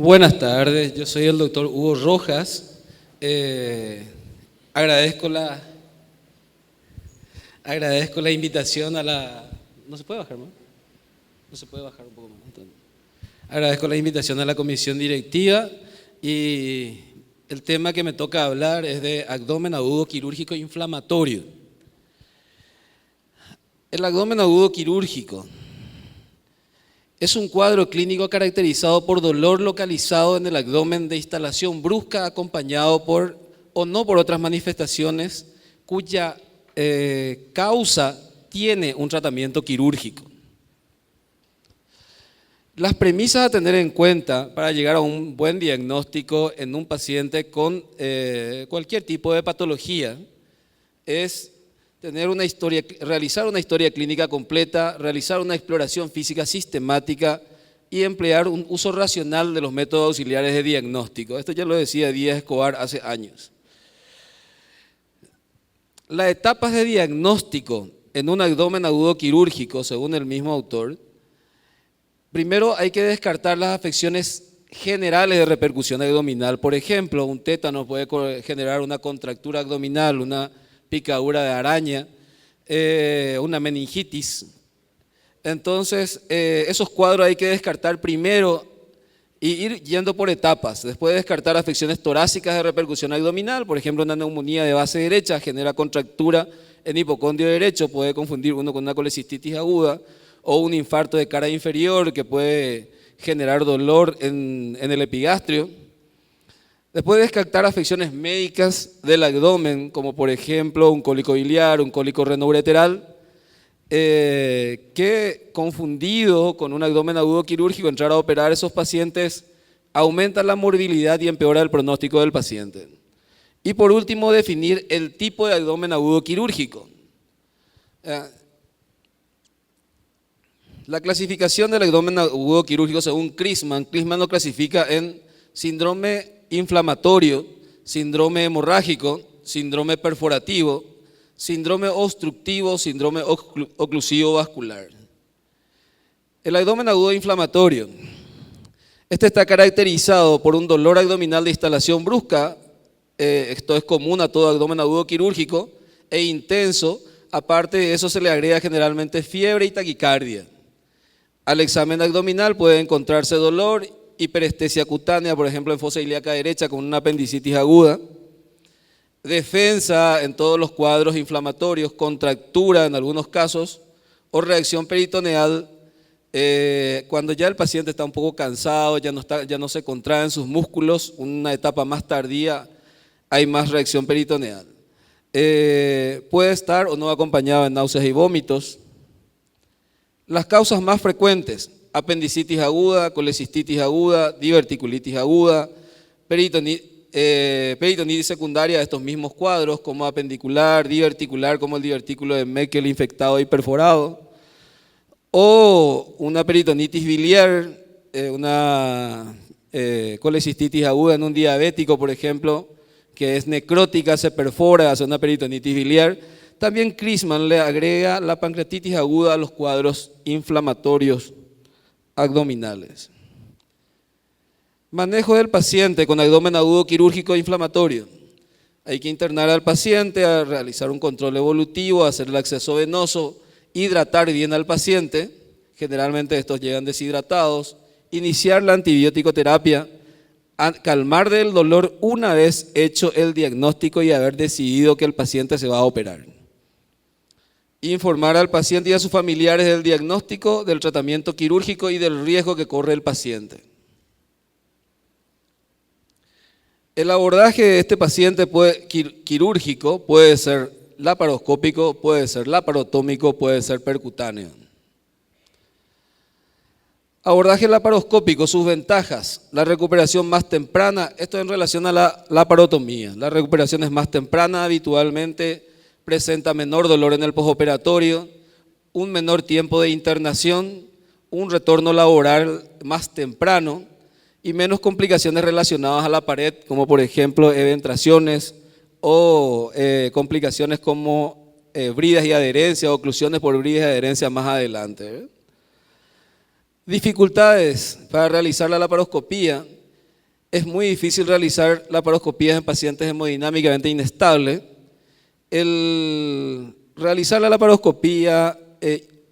Buenas tardes, yo soy el doctor Hugo Rojas. Eh, agradezco la, agradezco la invitación a la... ¿No se puede bajar más? No se puede bajar un poco más. Entonces. Agradezco la invitación a la comisión directiva y el tema que me toca hablar es de abdomen agudo quirúrgico inflamatorio. El abdomen agudo quirúrgico es un cuadro clínico caracterizado por dolor localizado en el abdomen de instalación brusca acompañado por o no por otras manifestaciones cuya causa tiene un tratamiento quirúrgico. Las premisas a tener en cuenta para llegar a un buen diagnóstico en un paciente con cualquier tipo de patología es realizar una historia clínica completa, realizar una exploración física sistemática y emplear un uso racional de los métodos auxiliares de diagnóstico. Esto ya lo decía Díaz Escobar hace años. Las etapas de diagnóstico en un abdomen agudo quirúrgico, según el mismo autor, primero hay que descartar las afecciones generales de repercusión abdominal. Por ejemplo, un tétano puede generar una contractura abdominal, una picadura de araña, una meningitis. Entonces, esos cuadros hay que descartar primero y ir yendo por etapas. Después descartar afecciones torácicas de repercusión abdominal, por ejemplo, una neumonía de base derecha genera contractura en hipocondrio derecho, puede confundir uno con una colecistitis aguda, o un infarto de cara inferior que puede generar dolor en el epigastrio. Después descartar afecciones médicas del abdomen, como por ejemplo un cólico biliar, un cólico renoureteral, que confundido con un abdomen agudo quirúrgico, entrar a operar a esos pacientes aumenta la morbilidad y empeora el pronóstico del paciente. Y por último, definir el tipo de abdomen agudo quirúrgico. La clasificación del abdomen agudo quirúrgico según Crisman lo clasifica en síndrome inflamatorio, síndrome hemorrágico, síndrome perforativo, síndrome obstructivo, síndrome oclusivo vascular. El abdomen agudo inflamatorio. Este está caracterizado por un dolor abdominal de instalación brusca, esto es común a todo abdomen agudo quirúrgico, e intenso. Aparte de eso se le agrega generalmente fiebre y taquicardia. Al examen abdominal puede encontrarse dolor, hiperestesia cutánea, por ejemplo en fosa ilíaca derecha con una apendicitis aguda, defensa en todos los cuadros inflamatorios, contractura en algunos casos, o reacción peritoneal cuando ya el paciente está un poco cansado, ya no se contraen sus músculos, una etapa más tardía hay más reacción peritoneal. Puede estar o no acompañado de náuseas y vómitos. Las causas más frecuentes: apendicitis aguda, colecistitis aguda, diverticulitis aguda, peritonitis secundaria de estos mismos cuadros, como apendicular, diverticular, como el divertículo de Meckel infectado y perforado, o una peritonitis biliar, una colecistitis aguda en un diabético, por ejemplo, que es necrótica, se perfora, hace una peritonitis biliar. También Crisman le agrega la pancreatitis aguda a los cuadros inflamatorios abdominales. Manejo del paciente con abdomen agudo quirúrgico inflamatorio. Hay que internar al paciente, a realizar un control evolutivo, hacer el acceso venoso, hidratar bien al paciente, generalmente estos llegan deshidratados, iniciar la antibiótico terapia, calmar del dolor una vez hecho el diagnóstico y haber decidido que el paciente se va a operar. Informar al paciente y a sus familiares del diagnóstico, del tratamiento quirúrgico y del riesgo que corre el paciente. El abordaje de este paciente quirúrgico puede ser laparoscópico, puede ser laparotómico, puede ser percutáneo. Abordaje laparoscópico, sus ventajas: la recuperación más temprana, esto en relación a la laparotomía. La recuperación es más temprana, habitualmente presenta menor dolor en el postoperatorio, un menor tiempo de internación, un retorno laboral más temprano y menos complicaciones relacionadas a la pared, como por ejemplo eventraciones o complicaciones como bridas y adherencia, oclusiones por bridas y adherencia más adelante. Dificultades para realizar la laparoscopía: Es muy difícil realizar laparoscopías en pacientes hemodinámicamente inestables. El realizar la laparoscopía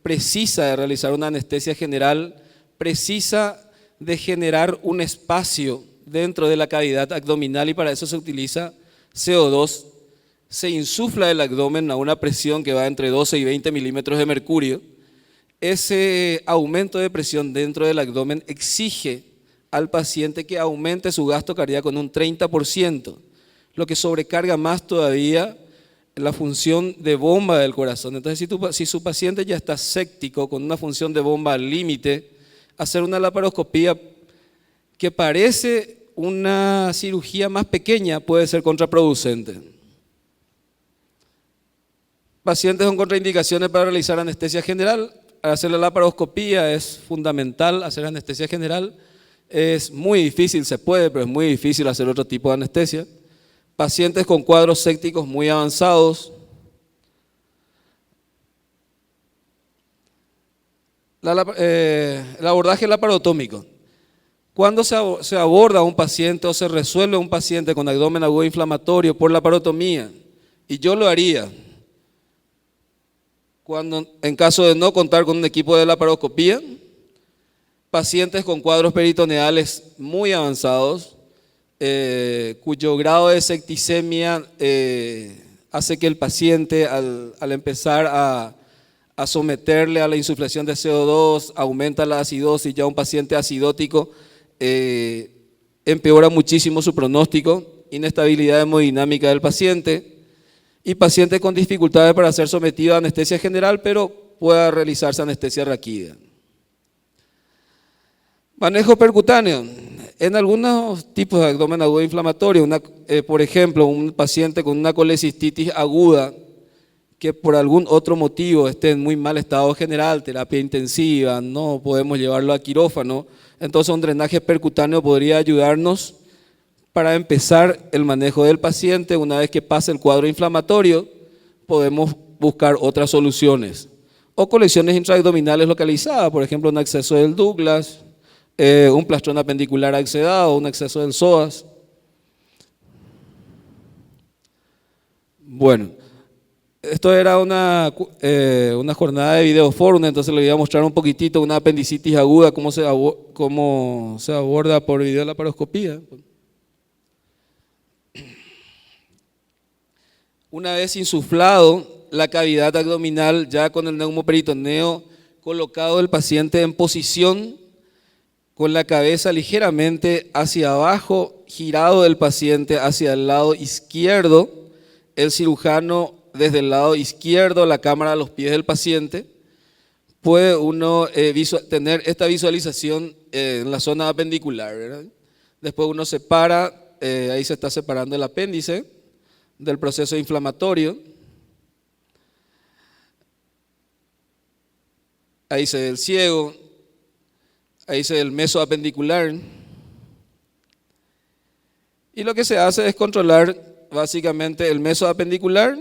precisa de realizar una anestesia general, precisa de generar un espacio dentro de la cavidad abdominal y para eso se utiliza CO2. Se insufla el abdomen a una presión que va entre 12 y 20 milímetros de mercurio. Ese aumento de presión dentro del abdomen exige al paciente que aumente su gasto cardíaco en un 30%, lo que sobrecarga más todavía la función de bomba del corazón. Entonces, si su paciente ya está séptico con una función de bomba al límite, hacer una laparoscopía que parece una cirugía más pequeña puede ser contraproducente. Pacientes con contraindicaciones para realizar anestesia general. Al hacer la laparoscopía es fundamental hacer anestesia general. Es muy difícil, se puede, pero es muy difícil hacer otro tipo de anestesia. Pacientes con cuadros sépticos muy avanzados. El abordaje laparotómico. Cuando se aborda a un paciente o se resuelve a un paciente con abdomen agudo inflamatorio por laparotomía, y yo lo haría, cuando en caso de no contar con un equipo de laparoscopía, pacientes con cuadros peritoneales muy avanzados, cuyo grado de septicemia hace que el paciente al empezar a someterle a la insuflación de CO2, aumenta la acidosis, ya un paciente acidótico empeora muchísimo su pronóstico, inestabilidad hemodinámica del paciente y pacientes con dificultades para ser sometido a anestesia general, pero pueda realizarse anestesia raquídea. Manejo percutáneo. En algunos tipos de abdomen agudo inflamatorio, por ejemplo, un paciente con una colecistitis aguda que por algún otro motivo esté en muy mal estado general, terapia intensiva, no podemos llevarlo a quirófano, entonces un drenaje percutáneo podría ayudarnos para empezar el manejo del paciente. Una vez que pase el cuadro inflamatorio, podemos buscar otras soluciones. O colecciones intraabdominales localizadas, por ejemplo, un acceso del Douglas, un plastrón apendicular accedado, un acceso del psoas. Bueno, esto era una jornada de videoforum, entonces le voy a mostrar un poquitito una apendicitis aguda, cómo se aborda por videolaparoscopía. Una vez insuflado la cavidad abdominal, ya con el neumoperitoneo colocado el paciente en posición, con la cabeza ligeramente hacia abajo, girado el paciente hacia el lado izquierdo, el cirujano desde el lado izquierdo, la cámara a los pies del paciente, puede uno tener esta visualización en la zona apendicular, ¿verdad? Después uno separa, ahí se está separando el apéndice del proceso inflamatorio. Ahí se ve el ciego, ahí se ve el mesoapendicular. Y lo que se hace es controlar básicamente el mesoapendicular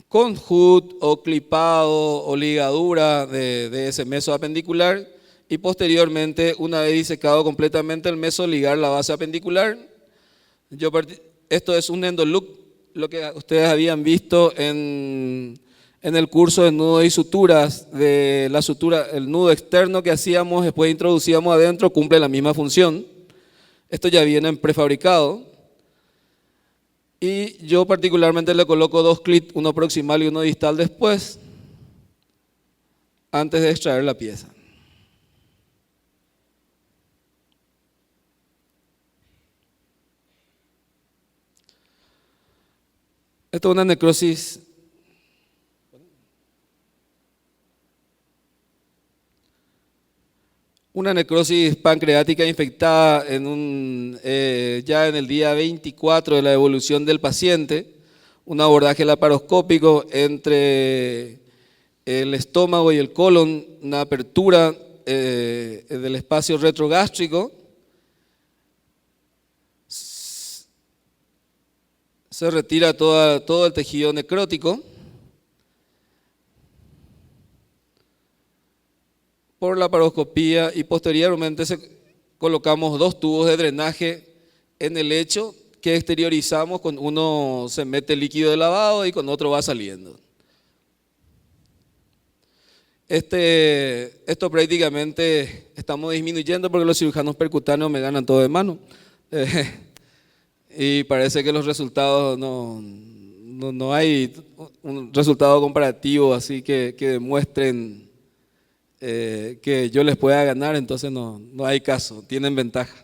con HUD o clipado o ligadura de ese mesoapendicular y posteriormente, una vez disecado completamente el meso, ligar la base apendicular. Esto es un endoloop, lo que ustedes habían visto en el curso de nudos y suturas, de la sutura, el nudo externo que hacíamos, después introducíamos adentro, cumple la misma función. Esto ya viene en prefabricado. Y yo particularmente le coloco 2 clips, uno proximal y uno distal después, antes de extraer la pieza. Esto es una necrosis. Una necrosis pancreática infectada ya en el día 24 de la evolución del paciente, un abordaje laparoscópico entre el estómago y el colon, una apertura del espacio retrogástrico. Se retira todo el tejido necrótico por laparoscopía y posteriormente colocamos 2 tubos de drenaje en el lecho que exteriorizamos, con uno se mete líquido de lavado y con otro va saliendo. Esto prácticamente estamos disminuyendo porque los cirujanos percutáneos me ganan todo de mano. Y parece que los resultados no hay un resultado comparativo así que demuestren que yo les pueda ganar, entonces no hay caso, tienen ventaja.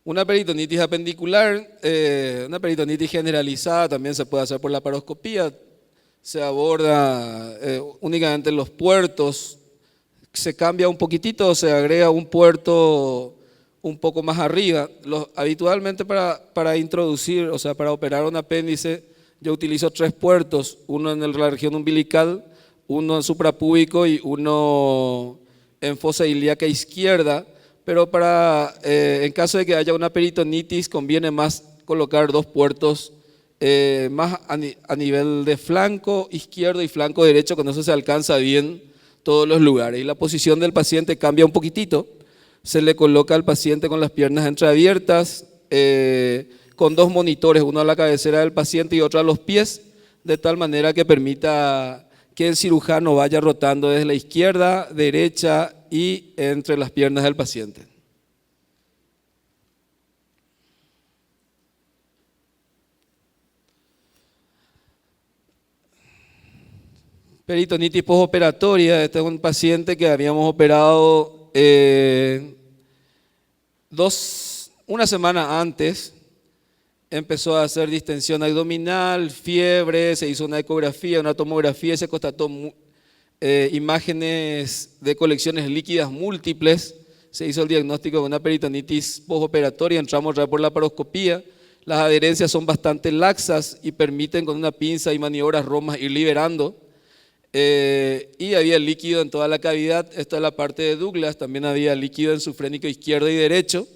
Una peritonitis apendicular, una peritonitis generalizada también se puede hacer por la laparoscopía. Se aborda únicamente los puertos, se cambia un poquitito, se agrega un puerto un poco más arriba. Habitualmente para introducir, o sea, para operar un apéndice, yo utilizo 3 puertos, uno en la región umbilical, uno en suprapúbico y uno en fosa ilíaca izquierda. Pero en caso de que haya una peritonitis, conviene más colocar 2 puertos más a nivel de flanco izquierdo y flanco derecho, con eso se alcanza bien todos los lugares. Y la posición del paciente cambia un poquitito, se le coloca al paciente con las piernas entreabiertas, con 2 monitores, uno a la cabecera del paciente y otro a los pies, de tal manera que permita que el cirujano vaya rotando desde la izquierda, derecha y entre las piernas del paciente. Peritonitis postoperatoria. Este es un paciente que habíamos operado una semana antes. Empezó a hacer distensión abdominal, fiebre, se hizo una ecografía, una tomografía y se constató imágenes de colecciones líquidas múltiples. Se hizo el diagnóstico de una peritonitis postoperatoria, entramos ya por la laparoscopía. Las adherencias son bastante laxas y permiten con una pinza y maniobras romas ir liberando. Y había líquido en toda la cavidad. Esta es la parte de Douglas, también había líquido en su frénico izquierdo y derecho.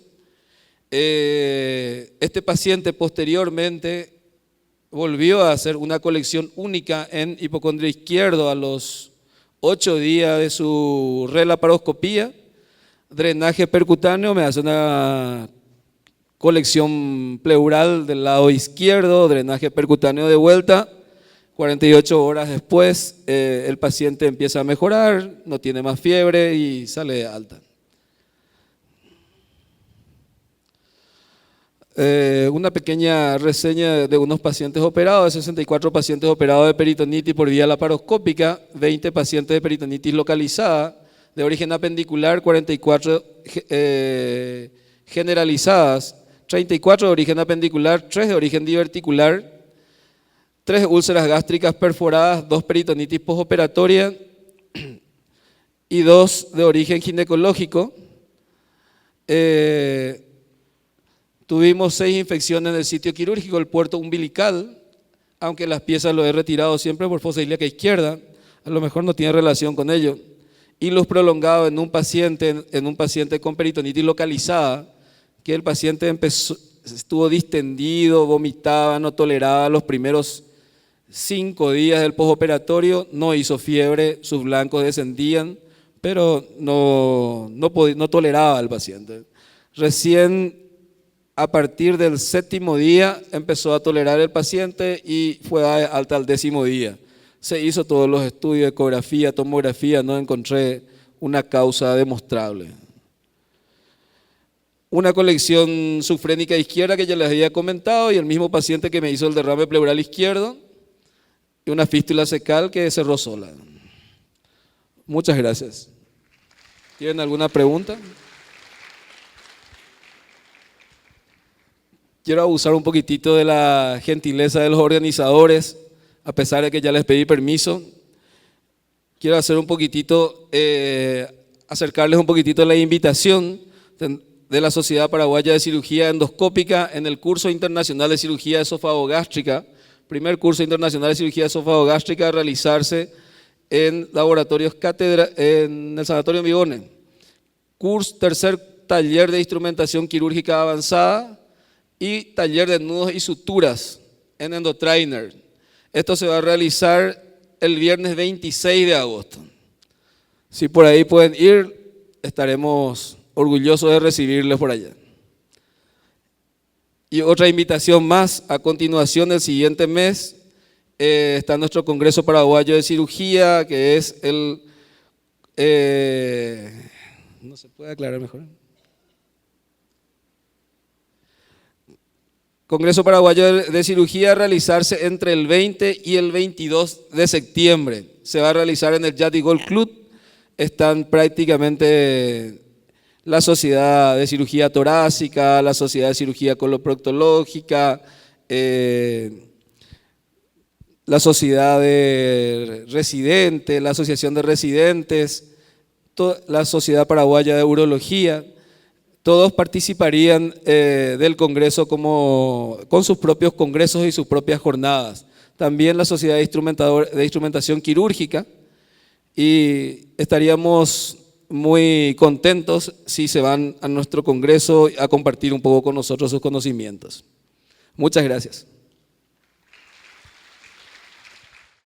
Este paciente posteriormente volvió a hacer una colección única en hipocondrio izquierdo a los 8 días de su relaparoscopía. Drenaje percutáneo, me hace una colección pleural del lado izquierdo, drenaje percutáneo de vuelta. 48 horas después el paciente empieza a mejorar, no tiene más fiebre y sale de alta. Una pequeña reseña de unos pacientes operados, 64 pacientes operados de peritonitis por vía laparoscópica, 20 pacientes de peritonitis localizada, de origen apendicular, 44 generalizadas, 34 de origen apendicular, 3 de origen diverticular, 3 úlceras gástricas perforadas, 2 peritonitis postoperatoria y 2 de origen ginecológico. Tuvimos 6 infecciones en el sitio quirúrgico, el puerto umbilical, aunque las piezas lo he retirado siempre por fosa ilíaca izquierda, a lo mejor no tiene relación con ello. Hilos prolongados en un paciente con peritonitis localizada, que el paciente estuvo distendido, vomitaba, no toleraba los primeros 5 días del postoperatorio, no hizo fiebre, sus blancos descendían, pero no toleraba al paciente. Recién a partir del 7º día empezó a tolerar el paciente y fue alta al 10º día. Se hizo todos los estudios, ecografía, tomografía, no encontré una causa demostrable. Una colección subfrénica izquierda que ya les había comentado y el mismo paciente que me hizo el derrame pleural izquierdo y una fístula cecal que cerró sola. Muchas gracias. ¿Tienen alguna pregunta? Quiero abusar un poquitito de la gentileza de los organizadores, a pesar de que ya les pedí permiso. Quiero hacer un poquitito, acercarles un poquitito la invitación de la Sociedad Paraguaya de Cirugía Endoscópica en el curso internacional de cirugía esofagogástrica, primer curso internacional de cirugía esofagogástrica a realizarse en laboratorios cátedra en el Sanatorio Migone. Tercer taller de instrumentación quirúrgica avanzada y taller de nudos y suturas en Endotrainer. Esto se va a realizar el viernes 26 de agosto. Si por ahí pueden ir, estaremos orgullosos de recibirles por allá. Y otra invitación más, a continuación del siguiente mes, está nuestro Congreso Paraguayo de Cirugía, que es el... ¿no se puede aclarar mejor? Congreso Paraguayo de Cirugía a realizarse entre el 20 y el 22 de septiembre. Se va a realizar en el Yati Golf Club. Están prácticamente la Sociedad de Cirugía Torácica, la Sociedad de Cirugía Coloproctológica, la Sociedad de Residentes, la Asociación de Residentes, la Sociedad Paraguaya de Urología. Todos participarían del Congreso con sus propios congresos y sus propias jornadas. También la Sociedad de Instrumentación Quirúrgica, y estaríamos muy contentos si se van a nuestro Congreso a compartir un poco con nosotros sus conocimientos. Muchas gracias.